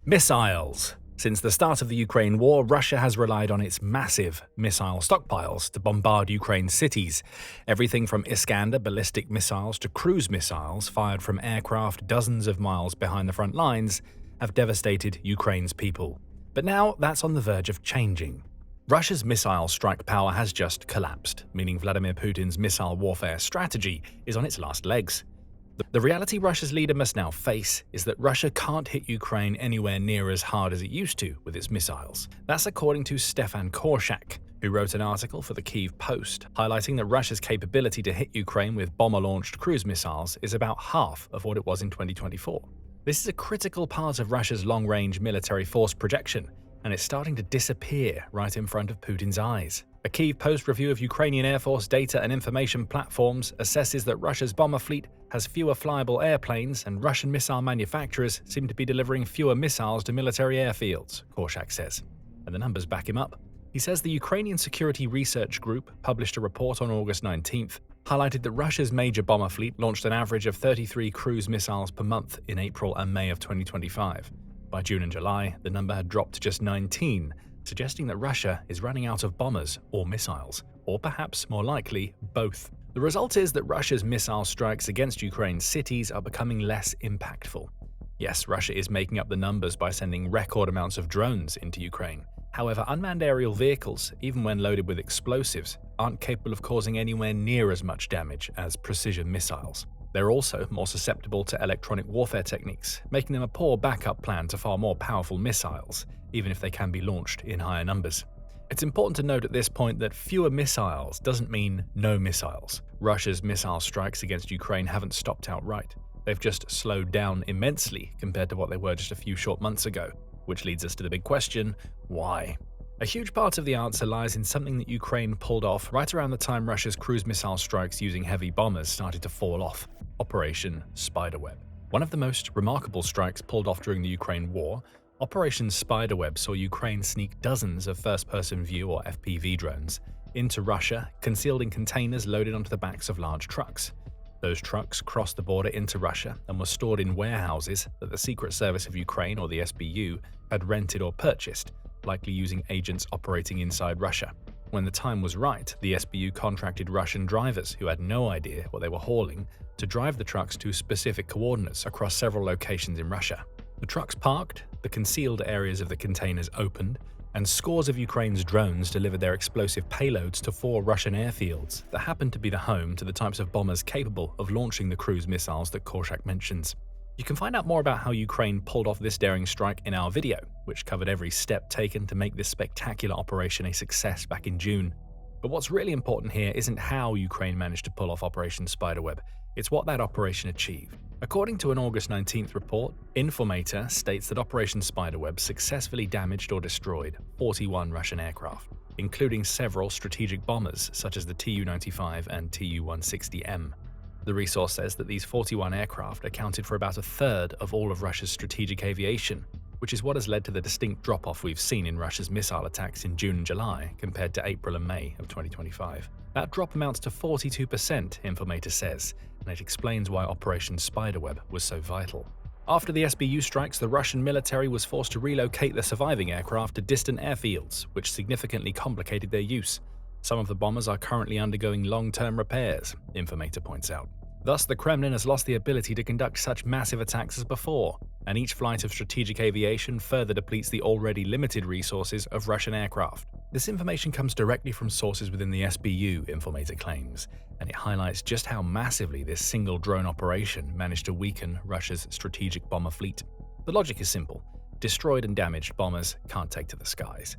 Missiles. Since the start of the Ukraine war, Russia has relied on its massive missile stockpiles to bombard Ukraine's cities. Everything from Iskander ballistic missiles to cruise missiles fired from aircraft dozens of miles behind the front lines have devastated Ukraine's people. But now that's on the verge of changing. Russia's missile strike power has just collapsed, meaning Vladimir Putin's missile warfare strategy is on its last legs. The reality Russia's leader must now face is that Russia can't hit Ukraine anywhere near as hard as it used to with its missiles. That's according to Stefan Korshak, who wrote an article for the Kyiv Post, highlighting that Russia's capability to hit Ukraine with bomber-launched cruise missiles is about half of what it was in 2024. This is a critical part of Russia's long-range military force projection, and it's starting to disappear right in front of Putin's eyes. A Kyiv Post review of Ukrainian Air Force data and information platforms assesses that Russia's bomber fleet has fewer flyable airplanes and Russian missile manufacturers seem to be delivering fewer missiles to military airfields, Korshak says. And the numbers back him up. He says the Ukrainian Security Research Group published a report on August 19th, highlighted that Russia's major bomber fleet launched an average of 33 cruise missiles per month in April and May of 2025. By June and July, the number had dropped to just 19, suggesting that Russia is running out of bombers or missiles, or perhaps more likely, both. The result is that Russia's missile strikes against Ukraine's cities are becoming less impactful. Yes, Russia is making up the numbers by sending record amounts of drones into Ukraine. However, unmanned aerial vehicles, even when loaded with explosives, aren't capable of causing anywhere near as much damage as precision missiles. They're also more susceptible to electronic warfare techniques, making them a poor backup plan to far more powerful missiles, even if they can be launched in higher numbers. It's important to note at this point that fewer missiles doesn't mean no missiles. Russia's missile strikes against Ukraine haven't stopped outright. They've just slowed down immensely compared to what they were just a few short months ago, which leads us to the big question: why? A huge part of the answer lies in something that Ukraine pulled off right around the time Russia's cruise missile strikes using heavy bombers started to fall off: Operation Spiderweb. One of the most remarkable strikes pulled off during the Ukraine war, Operation Spiderweb saw Ukraine sneak dozens of first-person view or FPV drones into Russia, concealed in containers loaded onto the backs of large trucks. Those trucks crossed the border into Russia and were stored in warehouses that the Secret Service of Ukraine, or the SBU, had rented or purchased, likely using agents operating inside Russia. When the time was right, the SBU contracted Russian drivers who had no idea what they were hauling to drive the trucks to specific coordinates across several locations in Russia. The trucks parked, the concealed areas of the containers opened, and scores of Ukraine's drones delivered their explosive payloads to 4 Russian airfields that happened to be the home to the types of bombers capable of launching the cruise missiles that Korshak mentions. You can find out more about how Ukraine pulled off this daring strike in our video, which covered every step taken to make this spectacular operation a success back in June. But what's really important here isn't how Ukraine managed to pull off Operation Spiderweb, it's what that operation achieved. According to an August 19th report, Informator states that Operation Spiderweb successfully damaged or destroyed 41 Russian aircraft, including several strategic bombers such as the Tu-95 and Tu-160M. The resource says that these 41 aircraft accounted for about a third of all of Russia's strategic aviation, which is what has led to the distinct drop-off we've seen in Russia's missile attacks in June and July compared to April and May of 2025. That drop amounts to 42%, Informator says, and it explains why Operation Spiderweb was so vital. After the SBU strikes, the Russian military was forced to relocate the surviving aircraft to distant airfields, which significantly complicated their use. Some of the bombers are currently undergoing long-term repairs, Informator points out. Thus, the Kremlin has lost the ability to conduct such massive attacks as before, and each flight of strategic aviation further depletes the already limited resources of Russian aircraft. This information comes directly from sources within the SBU, Informator claims, and it highlights just how massively this single drone operation managed to weaken Russia's strategic bomber fleet. The logic is simple: destroyed and damaged bombers can't take to the skies.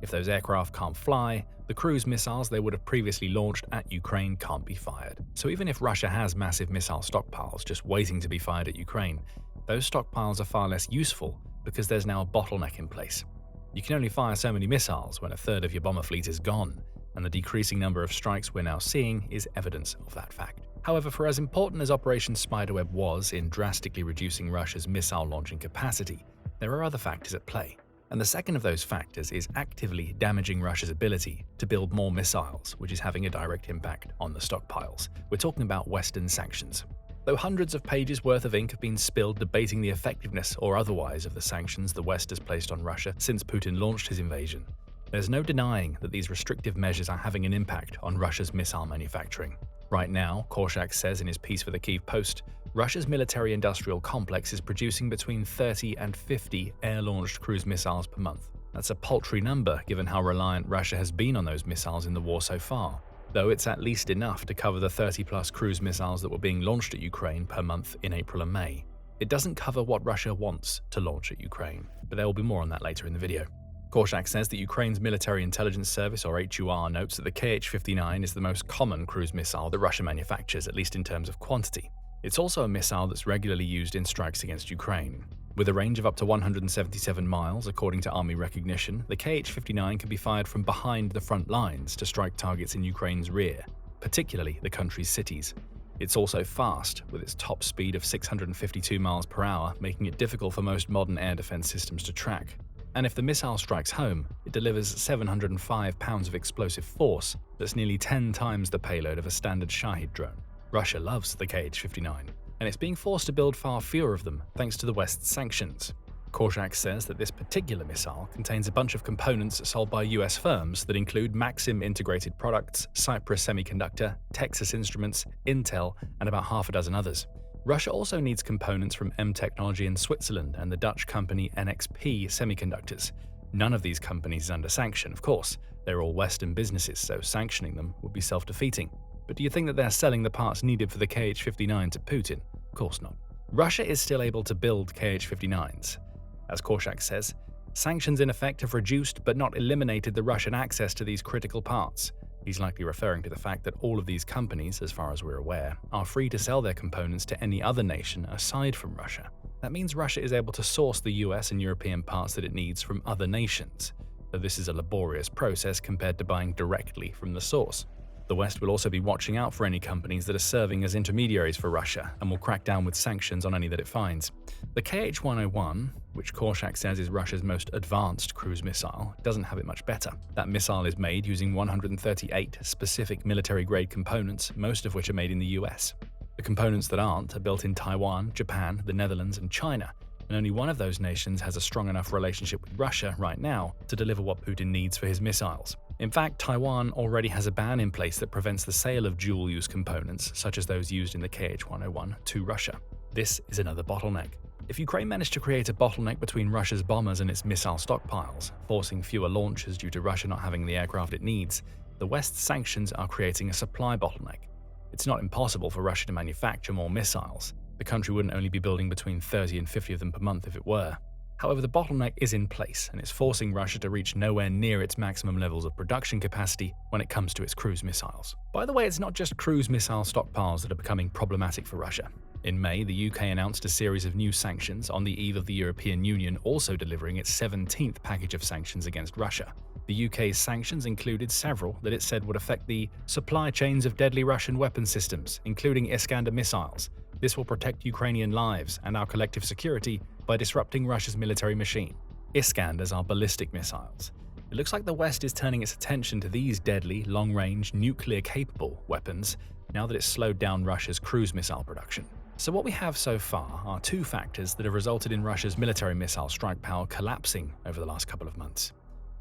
If those aircraft can't fly, the cruise missiles they would have previously launched at Ukraine can't be fired. So even if Russia has massive missile stockpiles just waiting to be fired at Ukraine, those stockpiles are far less useful because there's now a bottleneck in place. You can only fire so many missiles when a third of your bomber fleet is gone, and the decreasing number of strikes we're now seeing is evidence of that fact. However, for as important as Operation Spiderweb was in drastically reducing Russia's missile launching capacity, there are other factors at play. And the second of those factors is actively damaging Russia's ability to build more missiles, which is having a direct impact on the stockpiles. We're talking about Western sanctions. Though hundreds of pages worth of ink have been spilled debating the effectiveness or otherwise of the sanctions the West has placed on Russia since Putin launched his invasion, there's no denying that these restrictive measures are having an impact on Russia's missile manufacturing. Right now, Korshak says in his piece for the Kyiv Post, Russia's military-industrial complex is producing between 30 and 50 air-launched cruise missiles per month. That's a paltry number given how reliant Russia has been on those missiles in the war so far, though it's at least enough to cover the 30-plus cruise missiles that were being launched at Ukraine per month in April and May. It doesn't cover what Russia wants to launch at Ukraine, but there will be more on that later in the video. Korshak says that Ukraine's Military Intelligence Service, or HUR, notes that the Kh-59 is the most common cruise missile that Russia manufactures, at least in terms of quantity. It's also a missile that's regularly used in strikes against Ukraine. With a range of up to 177 miles, according to Army recognition, the Kh-59 can be fired from behind the front lines to strike targets in Ukraine's rear, particularly the country's cities. It's also fast, with its top speed of 652 miles per hour, making it difficult for most modern air defense systems to track. And if the missile strikes home, it delivers 705 pounds of explosive force that's nearly 10 times the payload of a standard Shahid drone. Russia loves the Kh-59, and it's being forced to build far fewer of them thanks to the West's sanctions. Korshak says that this particular missile contains a bunch of components sold by US firms that include Maxim Integrated Products, Cypress Semiconductor, Texas Instruments, Intel, and about half a dozen others. Russia also needs components from M Technology in Switzerland and the Dutch company NXP Semiconductors. None of these companies is under sanction, of course. They're all Western businesses, so sanctioning them would be self-defeating. But do you think that they're selling the parts needed for the Kh-59 to Putin? Of course not. Russia is still able to build Kh-59s. As Korshak says, sanctions in effect have reduced but not eliminated the Russian access to these critical parts. He's likely referring to the fact that all of these companies, as far as we're aware, are free to sell their components to any other nation aside from Russia. That means Russia is able to source the US and European parts that it needs from other nations, though this is a laborious process compared to buying directly from the source. The West will also be watching out for any companies that are serving as intermediaries for Russia and will crack down with sanctions on any that it finds. The Kh-101, which Korshak says is Russia's most advanced cruise missile, doesn't have it much better. That missile is made using 138 specific military-grade components, most of which are made in the US. The components that aren't are built in Taiwan, Japan, the Netherlands, and China, and only one of those nations has a strong enough relationship with Russia right now to deliver what Putin needs for his missiles. In fact, Taiwan already has a ban in place that prevents the sale of dual-use components, such as those used in the Kh-101, to Russia. This is another bottleneck. If Ukraine managed to create a bottleneck between Russia's bombers and its missile stockpiles, forcing fewer launches due to Russia not having the aircraft it needs, the West's sanctions are creating a supply bottleneck. It's not impossible for Russia to manufacture more missiles. The country wouldn't only be building between 30 and 50 of them per month if it were. However, the bottleneck is in place, and it's forcing Russia to reach nowhere near its maximum levels of production capacity when it comes to its cruise missiles. By the way, it's not just cruise missile stockpiles that are becoming problematic for Russia. In May, the UK announced a series of new sanctions on the eve of the European Union also delivering its 17th package of sanctions against Russia. The UK's sanctions included several that it said would affect the supply chains of deadly Russian weapon systems, including Iskander missiles. This will protect Ukrainian lives and our collective security by disrupting Russia's military machine. Iskanders are ballistic missiles. It looks like the West is turning its attention to these deadly, long-range, nuclear-capable weapons now that it's slowed down Russia's cruise missile production. So what we have so far are two factors that have resulted in Russia's military missile strike power collapsing over the last couple of months.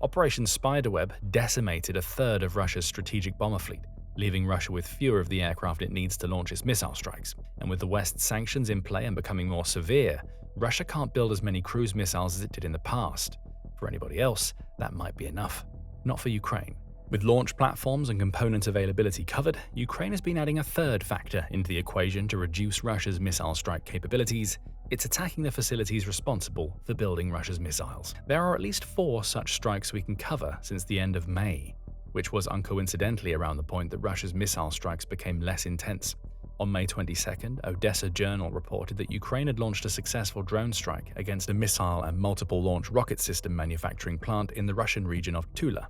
Operation Spiderweb decimated a third of Russia's strategic bomber fleet, leaving Russia with fewer of the aircraft it needs to launch its missile strikes. And with the West's sanctions in play and becoming more severe, Russia can't build as many cruise missiles as it did in the past. For anybody else, that might be enough. Not for Ukraine. With launch platforms and component availability covered, Ukraine has been adding a third factor into the equation to reduce Russia's missile strike capabilities. It's attacking the facilities responsible for building Russia's missiles. There are at least 4 such strikes we can cover since the end of May, which was uncoincidentally around the point that Russia's missile strikes became less intense. On May 22nd, Odessa Journal reported that Ukraine had launched a successful drone strike against a missile and multiple launch rocket system manufacturing plant in the Russian region of Tula.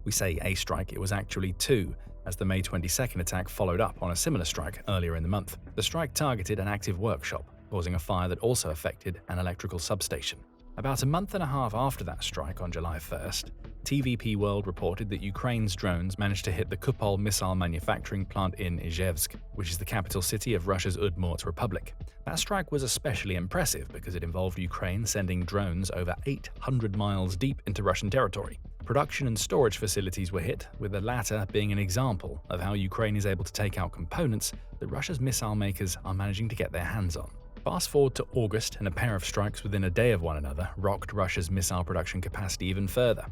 We say a strike, it was actually 2, as the May 22nd attack followed up on a similar strike earlier in the month. The strike targeted an active workshop, causing a fire that also affected an electrical substation. About a month and a half after that strike on July 1st, TVP World reported that Ukraine's drones managed to hit the Kupol missile manufacturing plant in Izhevsk, which is the capital city of Russia's Udmurt Republic. That strike was especially impressive because it involved Ukraine sending drones over 800 miles deep into Russian territory. Production and storage facilities were hit, with the latter being an example of how Ukraine is able to take out components that Russia's missile makers are managing to get their hands on. Fast forward to August, and a pair of strikes within a day of one another rocked Russia's missile production capacity even further.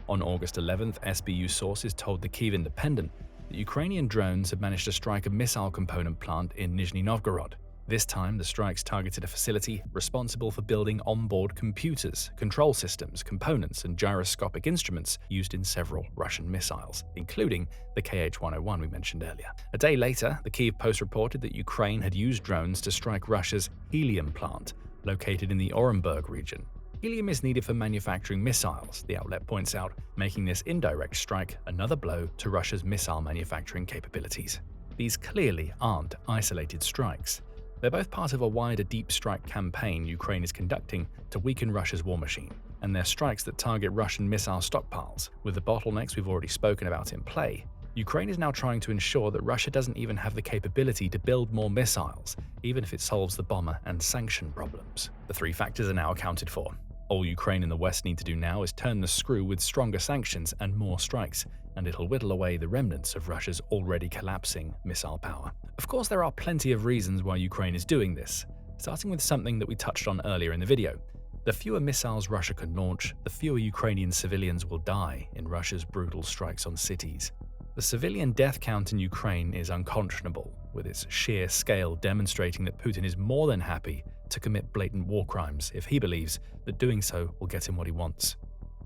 On August 11th, SBU sources told the Kyiv Independent that Ukrainian drones had managed to strike a missile component plant in Nizhny Novgorod. This time, the strikes targeted a facility responsible for building onboard computers, control systems, components, and gyroscopic instruments used in several Russian missiles, including the Kh-101 we mentioned earlier. A day later, the Kyiv Post reported that Ukraine had used drones to strike Russia's helium plant, located in the Orenburg region. Helium is needed for manufacturing missiles, the outlet points out, making this indirect strike another blow to Russia's missile manufacturing capabilities. These clearly aren't isolated strikes. They're both part of a wider deep strike campaign Ukraine is conducting to weaken Russia's war machine, and they're strikes that target Russian missile stockpiles. With the bottlenecks we've already spoken about in play, Ukraine is now trying to ensure that Russia doesn't even have the capability to build more missiles, even if it solves the bomber and sanction problems. The three factors are now accounted for. All Ukraine and the West need to do now is turn the screw with stronger sanctions and more strikes, and it'll whittle away the remnants of Russia's already collapsing missile power. Of course, there are plenty of reasons why Ukraine is doing this, starting with something that we touched on earlier in the video. The fewer missiles Russia can launch, the fewer Ukrainian civilians will die in Russia's brutal strikes on cities. The civilian death count in Ukraine is unconscionable, with its sheer scale demonstrating that Putin is more than happy to commit blatant war crimes if he believes that doing so will get him what he wants.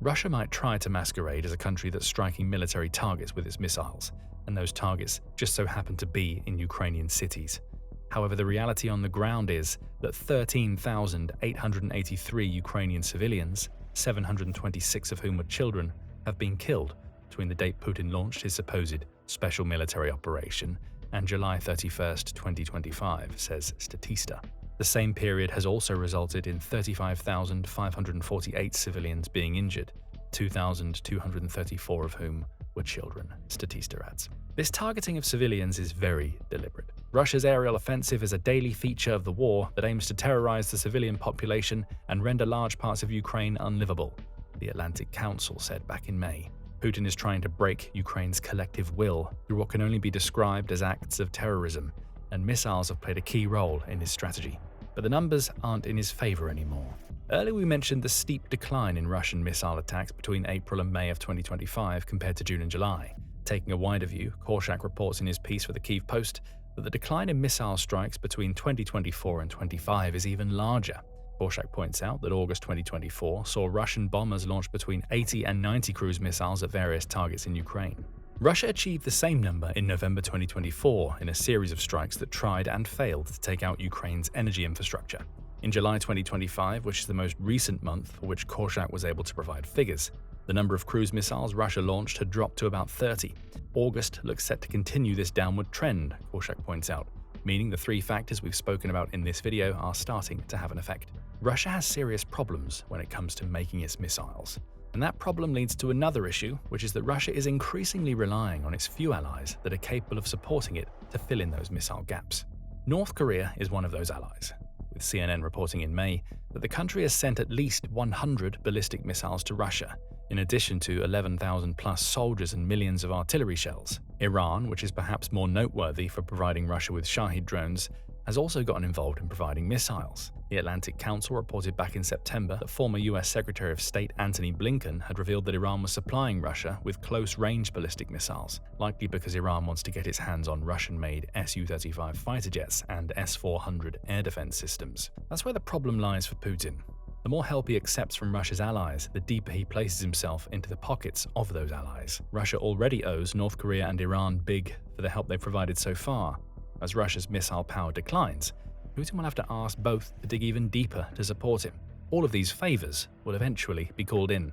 Russia might try to masquerade as a country that's striking military targets with its missiles, and those targets just so happen to be in Ukrainian cities. However, the reality on the ground is that 13,883 Ukrainian civilians, 726 of whom were children, have been killed between the date Putin launched his supposed special military operation and July 31st, 2025, says Statista. The same period has also resulted in 35,548 civilians being injured, 2,234 of whom were children, Statista adds. This targeting of civilians is very deliberate. Russia's aerial offensive is a daily feature of the war that aims to terrorize the civilian population and render large parts of Ukraine unlivable, the Atlantic Council said back in May. Putin is trying to break Ukraine's collective will through what can only be described as acts of terrorism, and missiles have played a key role in his strategy. But the numbers aren't in his favor anymore. Earlier we mentioned the steep decline in Russian missile attacks between April and May of 2025 compared to June and July. Taking a wider view, Korshak reports in his piece for the Kyiv Post that the decline in missile strikes between 2024 and 25 is even larger. Korshak points out that August 2024 saw Russian bombers launch between 80 and 90 cruise missiles at various targets in Ukraine. Russia achieved the same number in November 2024 in a series of strikes that tried and failed to take out Ukraine's energy infrastructure. In July 2025, which is the most recent month for which Korshak was able to provide figures, the number of cruise missiles Russia launched had dropped to about 30. August looks set to continue this downward trend, Korshak points out, meaning the three factors we've spoken about in this video are starting to have an effect. Russia has serious problems when it comes to making its missiles. And that problem leads to another issue, which is that Russia is increasingly relying on its few allies that are capable of supporting it to fill in those missile gaps. North Korea is one of those allies, with CNN reporting in May that the country has sent at least 100 ballistic missiles to Russia, in addition to 11,000 plus soldiers and millions of artillery shells. Iran, which is perhaps more noteworthy for providing Russia with Shahid drones, has also gotten involved in providing missiles. The Atlantic Council reported back in September that former US Secretary of State Antony Blinken had revealed that Iran was supplying Russia with close-range ballistic missiles, likely because Iran wants to get its hands on Russian-made Su-35 fighter jets and S-400 air defense systems. That's where the problem lies for Putin. The more help he accepts from Russia's allies, the deeper he places himself into the pockets of those allies. Russia already owes North Korea and Iran big for the help they've provided so far. As Russia's missile power declines, Putin will have to ask both to dig even deeper to support him. All of these favors will eventually be called in,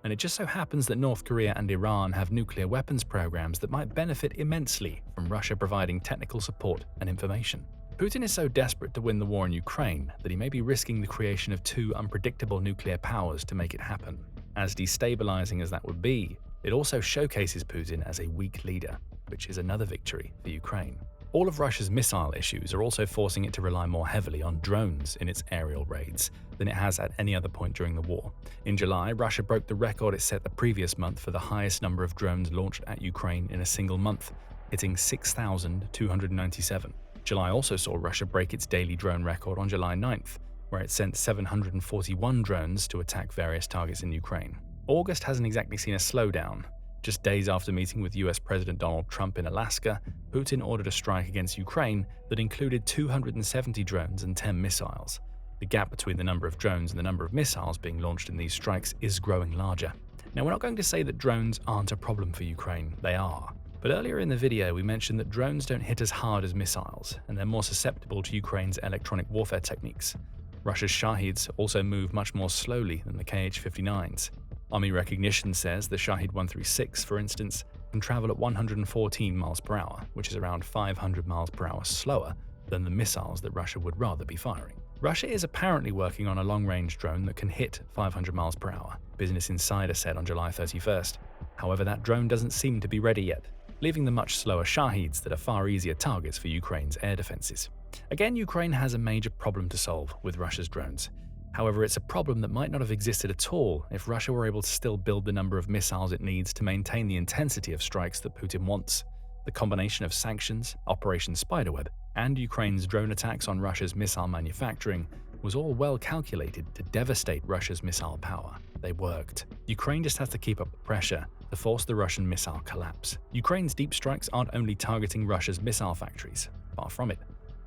and it just so happens that North Korea and Iran have nuclear weapons programs that might benefit immensely from Russia providing technical support and information. Putin is so desperate to win the war in Ukraine that he may be risking the creation of two unpredictable nuclear powers to make it happen. As destabilizing as that would be, it also showcases Putin as a weak leader, which is another victory for Ukraine. All of Russia's missile issues are also forcing it to rely more heavily on drones in its aerial raids than it has at any other point during the war. In July, Russia broke the record it set the previous month for the highest number of drones launched at Ukraine in a single month, hitting 6,297. July also saw Russia break its daily drone record on July 9th, where it sent 741 drones to attack various targets in Ukraine. August hasn't exactly seen a slowdown. Just days after meeting with US President Donald Trump in Alaska, Putin ordered a strike against Ukraine that included 270 drones and 10 missiles. The gap between the number of drones and the number of missiles being launched in these strikes is growing larger. Now, we're not going to say that drones aren't a problem for Ukraine, they are. But earlier in the video, we mentioned that drones don't hit as hard as missiles, and they're more susceptible to Ukraine's electronic warfare techniques. Russia's Shahids also move much more slowly than the Kh-59s. Army recognition says the Shahid 136, for instance, can travel at 114 miles per hour, which is around 500 miles per hour slower than the missiles that Russia would rather be firing. Russia is apparently working on a long-range drone that can hit 500 miles per hour, Business Insider said on July 31st. However, that drone doesn't seem to be ready yet, leaving the much slower Shahids that are far easier targets for Ukraine's air defenses. Again, Ukraine has a major problem to solve with Russia's drones. However, it's a problem that might not have existed at all if Russia were able to still build the number of missiles it needs to maintain the intensity of strikes that Putin wants. The combination of sanctions, Operation Spiderweb, and Ukraine's drone attacks on Russia's missile manufacturing was all well calculated to devastate Russia's missile power. They worked. Ukraine just has to keep up the pressure to force the Russian missile collapse. Ukraine's deep strikes aren't only targeting Russia's missile factories, far from it.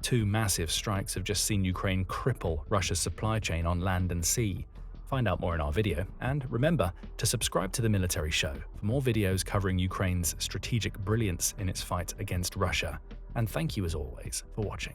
2 massive strikes have just seen Ukraine cripple Russia's supply chain on land and sea. Find out more in our video, and remember to subscribe to the Military Show for more videos covering Ukraine's strategic brilliance in its fight against Russia. And thank you as always for watching.